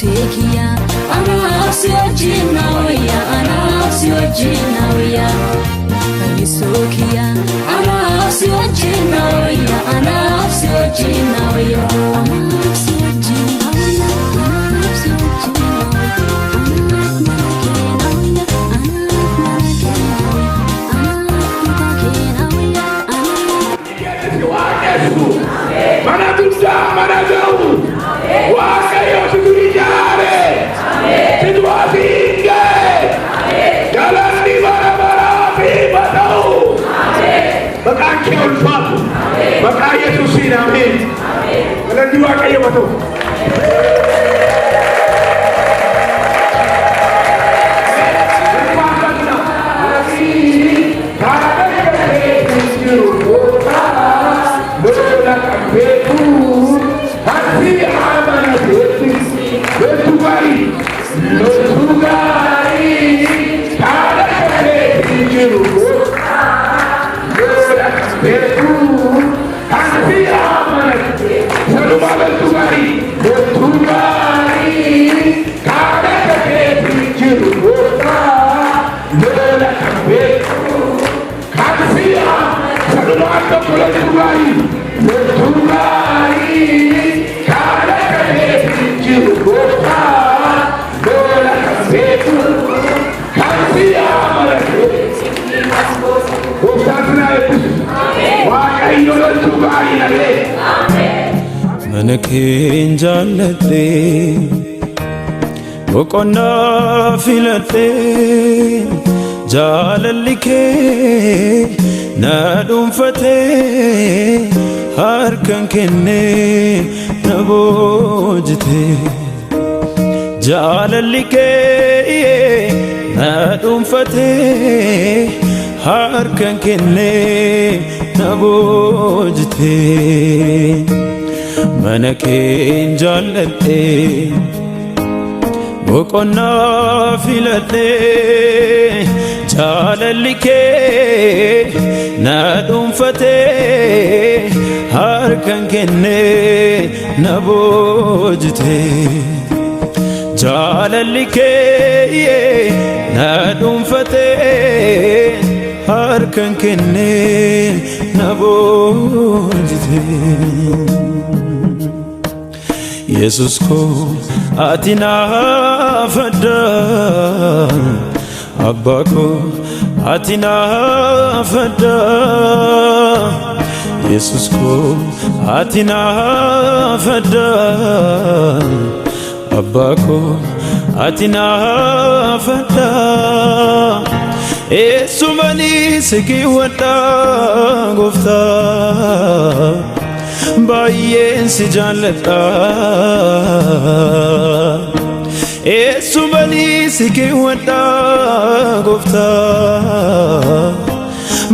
Sekiya anasi wajina waya anasi wajina waya Sokiya anasi wajina waya anasi wajina waya anasi wajina waya anasi Maka Yesus ini amin. Ada dua kaya betul. Manakin jaalate boqonnaa filate jaalalli kee na dhuunfate harkaan kenne na boojite jaalalli kee na dhuunfate harkaan kenne na boojite Manakin jaalate boqonnaa filate jaalalli kee na dhuunfate harkaan kenne na boojite jaalalli kee na dhuunfate harkaan kenne na boojite Yesus ko ati naaf adda Abba ko ati naaf adda Yesus ko ati naaf adda Abba ko ati naaf adda Eessumani siki wadda Goofta Baay'een si jaalladha Eessumani si keewwadha Gooftaa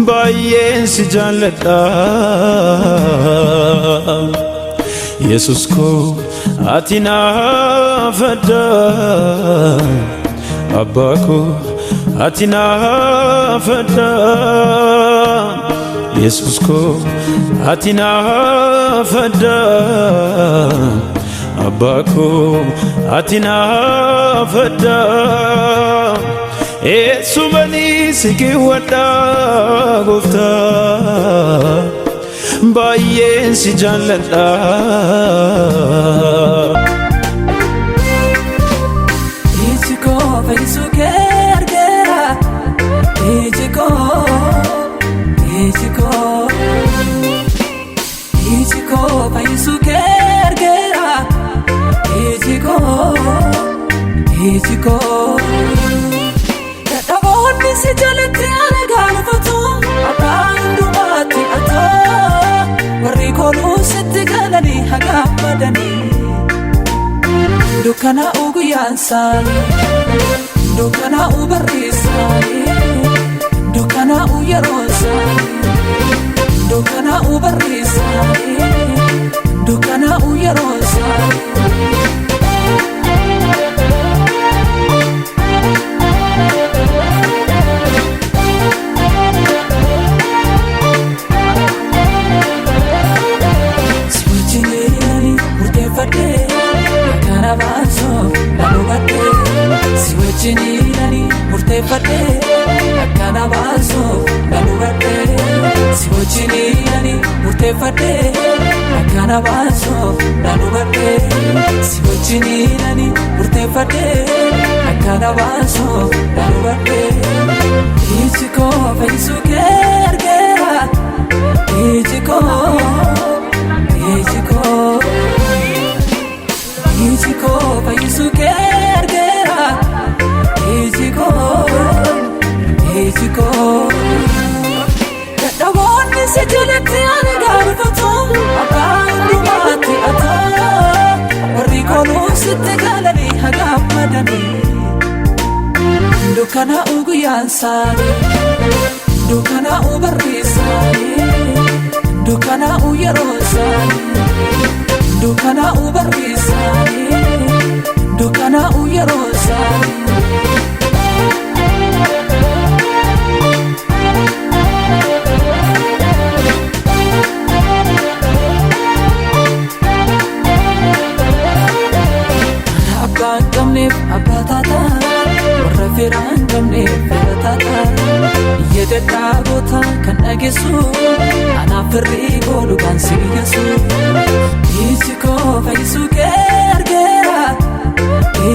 Baay'een si jaalladha Yesus ko ati naaf adda Abba ko ati naaf adda Yesus ko ati naaf adda Abba ko ati naaf adda Eessumani si keewwadha Gooftaa Baay'een si jaalladha Iji koo fayyisuu kee argeera Iji koo fayyisuu kee argeera Iji koo dadhaboonni si jalatti alagaa lufatu Abbaan hundumaatti atoo warri kooluu sitti galanii hagammadanii Dukkanaa'uu guyyaan isaanii dukkanaa'uu barri isaanii dukkanaa'uu yeroo isaanii dukkanaa'uu barri isaanii dukkanaa'uu yeroo isaanii Si wajjin murteeffadhee kana baasoo wajjiniinani murteeffadhe akkana baasuuf nan hubadhe si wajjiniinani murteeffadhe akkana baasuuf nan hubadhe si wajjiniinani murteeffadhe akkana baasuuf nan hubadhe iji koo fayyisuu kee argeera iji koo fayyisuu kee argeera iji koo dadhaboonni si jalatti ani gaafatu abbaa hundumaatti ataa warri kooluu sitti galanii hagaammadanii dukkanaa'uu guyyaan isaanii dukkanaa'uu barri isaanii dukkanaa'uu yeroo isaanii dukkanaa'uu barri isaanii dukkanaa'uu yeroo isaanii abbaan qabneef abbaa taataa warra firaan qabneef fira taataa iyya dadhaaboota kan dhageessu anaaf firrii goolu kan si biyyeessu iji koo fayyisuu kee argeera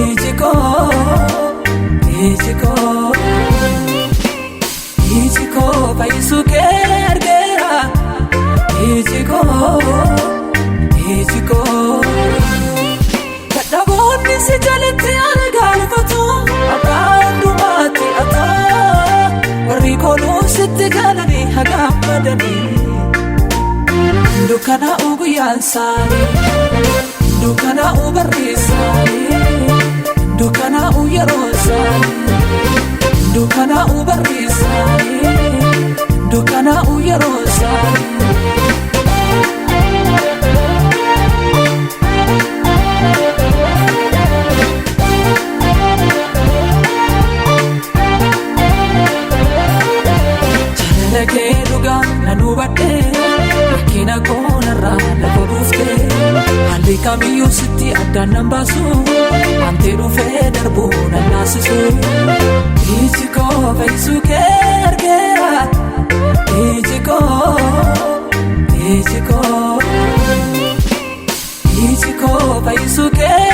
iji koo fayyisuu kee argeera iji koo dadhaboonni si jalatti ani gaafatu abbaa hundumaatti ataa warri kooluu sitti galanii hagaammadanii dukkanaa'uu guyyaan isaanii dukkanaa'uu barri isaanii dukkanaa'uu yeroo isaanii dukkanaa'uu barri isaanii dukkanaa'uu yeroo isaanii kee dhugaa nan hubadhe rakkina koonarraa lafa buufte haalli kamiyyuu sitti addaan nan baasu wantee dhufee darbuu nan naasisu iji koo fayyisuu kee argeera iji koo fayyisuu kee